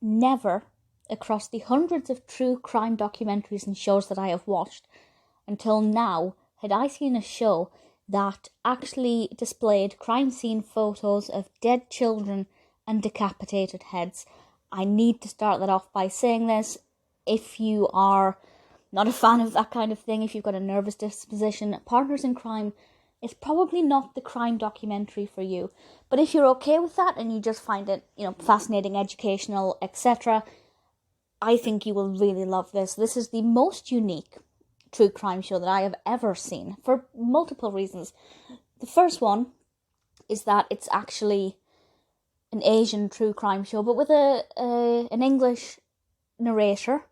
never, across the hundreds of true crime documentaries and shows that I have watched, until now, had I seen a show that actually displayed crime scene photos of dead children and decapitated heads. I need to start that off by saying this. If you are not a fan of that kind of thing, if you've got a nervous disposition, Partners in Crime is probably not the crime documentary for you. But if you're okay with that and you just find it, fascinating, educational, etc., I think you will really love this. This is the most unique true crime show that I have ever seen for multiple reasons. The first one is that it's actually an Asian true crime show, but with an English narrator,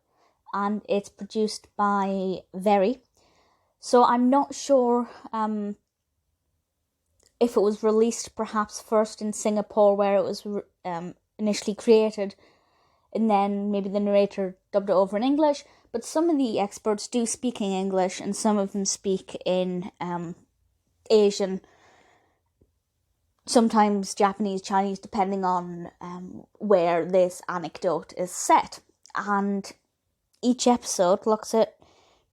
and it's produced by Very. So I'm not sure if it was released perhaps first in Singapore, where it was initially created, and then maybe the narrator dubbed it over in English. But some of the experts do speak in English, and some of them speak in Asian, sometimes Japanese, Chinese, depending on where this anecdote is set. And each episode looks at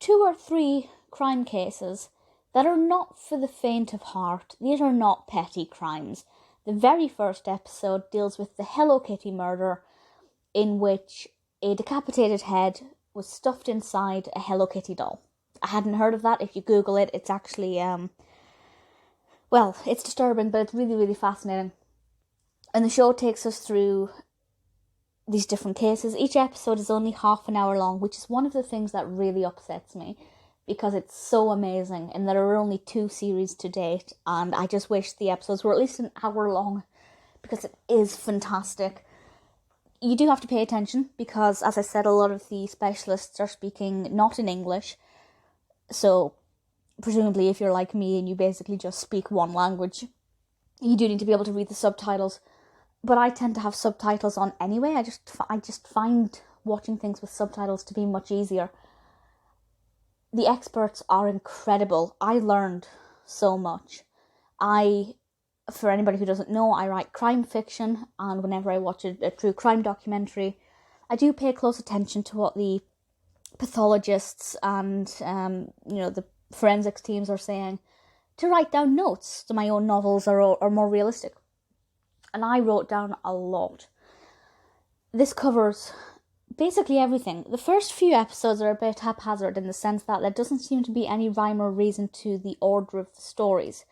2 or 3 crime cases that are not for the faint of heart. These are not petty crimes. The very first episode deals with the Hello Kitty murder, in which a decapitated head was stuffed inside a Hello Kitty doll. I hadn't heard of that. If you Google it, it's actually, it's disturbing, but it's really, really fascinating. And the show takes us through these different cases. Each episode is only half an hour long, which is one of the things that really upsets me, because it's so amazing, and there are only 2 series to date, and I just wish the episodes were at least an hour long, because it is fantastic. You do have to pay attention, because, as I said, a lot of the specialists are speaking not in English, so presumably if you're like me and you basically just speak one language, you do need to be able to read the subtitles. But I tend to have subtitles on anyway. I just find watching things with subtitles to be much easier. The experts are incredible. I learned so much. For anybody who doesn't know, I write crime fiction, and whenever I watch a true crime documentary, I do pay close attention to what the pathologists and the forensics teams are saying, to write down notes so my own novels are more realistic. And I wrote down a lot. This covers basically everything. The first few episodes are a bit haphazard, in the sense that there doesn't seem to be any rhyme or reason to the order of the stories.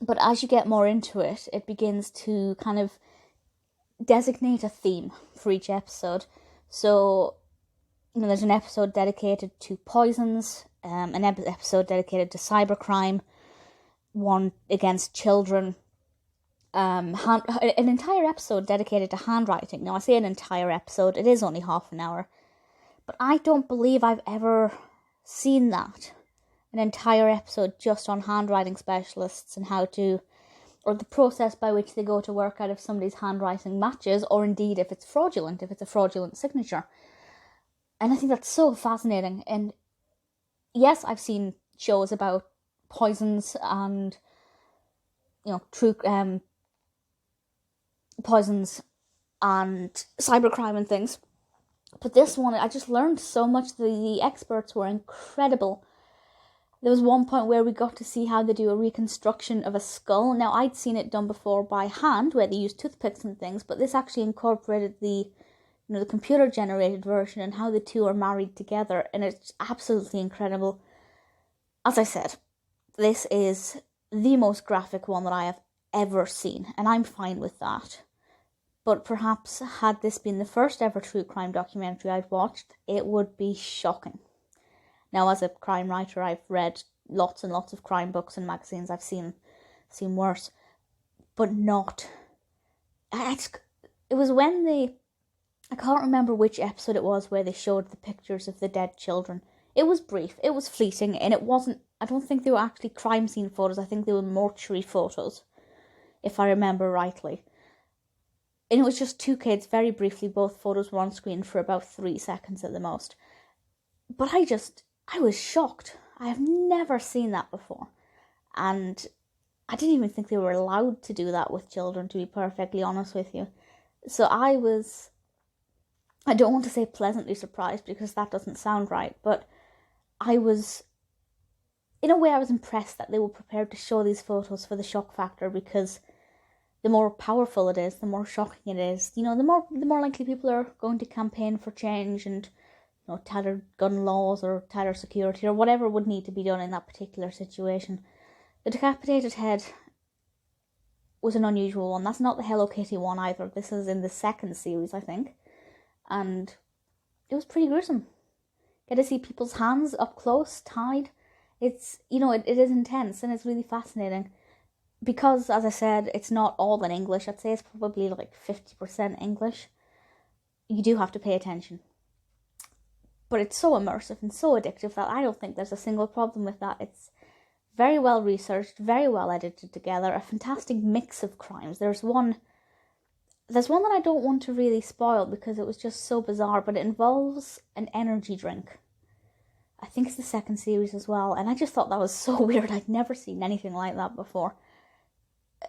But as you get more into it, it begins to kind of designate a theme for each episode. So, there's an episode dedicated to poisons, an episode dedicated to cybercrime, one against children, an entire episode dedicated to handwriting. Now, I say an entire episode, it is only half an hour, but I don't believe I've ever seen that. An entire episode just on handwriting specialists and or the process by which they go to work out if somebody's handwriting matches, or indeed if it's a fraudulent signature. And I think that's so fascinating. And yes, I've seen shows about poisons and, true poisons and cybercrime and things. But this one, I just learned so much. The experts were incredible. There was one point where we got to see how they do a reconstruction of a skull. Now, I'd seen it done before by hand, where they used toothpicks and things, but this actually incorporated the computer-generated version and how the two are married together, and it's absolutely incredible. As I said, this is the most graphic one that I have ever seen, and I'm fine with that. But perhaps had this been the first ever true crime documentary I'd watched, it would be shocking. Now, as a crime writer, I've read lots and lots of crime books and magazines. I've seen worse, but not. It was when I can't remember which episode it was where they showed the pictures of the dead children. It was brief, it was fleeting, and it wasn't. I don't think they were actually crime scene photos. I think they were mortuary photos, if I remember rightly. And it was just 2 kids, very briefly. Both photos were on screen for about 3 seconds at the most. But I was shocked. I have never seen that before. And I didn't even think they were allowed to do that with children, to be perfectly honest with you. So I was I don't want to say pleasantly surprised because that doesn't sound right, but I was, in a way, I was impressed that they were prepared to show these photos for the shock factor, because the more powerful it is, the more shocking it is. You know, the more likely people are going to campaign for change and, you know, tighter gun laws or tighter security or whatever would need to be done in that particular situation. The decapitated head was an unusual one. That's not the Hello Kitty one either. This is in the second series, I think. And it was pretty gruesome. Get to see people's hands up close, tied. It's, you know, it is intense and it's really fascinating. Because, as I said, it's not all in English. I'd say it's probably like 50% English. You do have to pay attention. But it's so immersive and so addictive that I don't think there's a single problem with that. It's very well researched, very well edited together, a fantastic mix of crimes. There's one that I don't want to really spoil because it was just so bizarre, but it involves an energy drink. I think it's the second series as well, and I just thought that was so weird. I'd never seen anything like that before.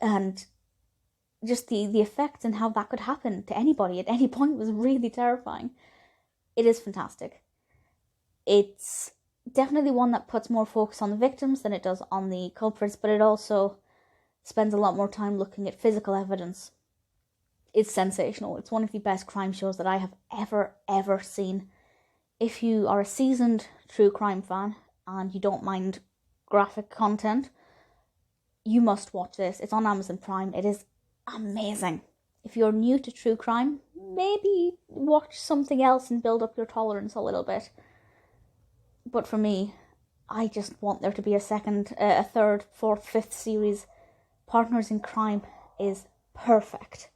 And just the effect and how that could happen to anybody at any point was really terrifying. It is fantastic. It's definitely one that puts more focus on the victims than it does on the culprits, but it also spends a lot more time looking at physical evidence. It's sensational. It's one of the best crime shows that I have ever seen. If you are a seasoned true crime fan and you don't mind graphic content, you must watch this. It's on Amazon Prime. It is amazing. If you're new to true crime, maybe watch something else and build up your tolerance a little bit. But for me, I just want there to be a second, a third, fourth, fifth series. Partners in Crime is perfect.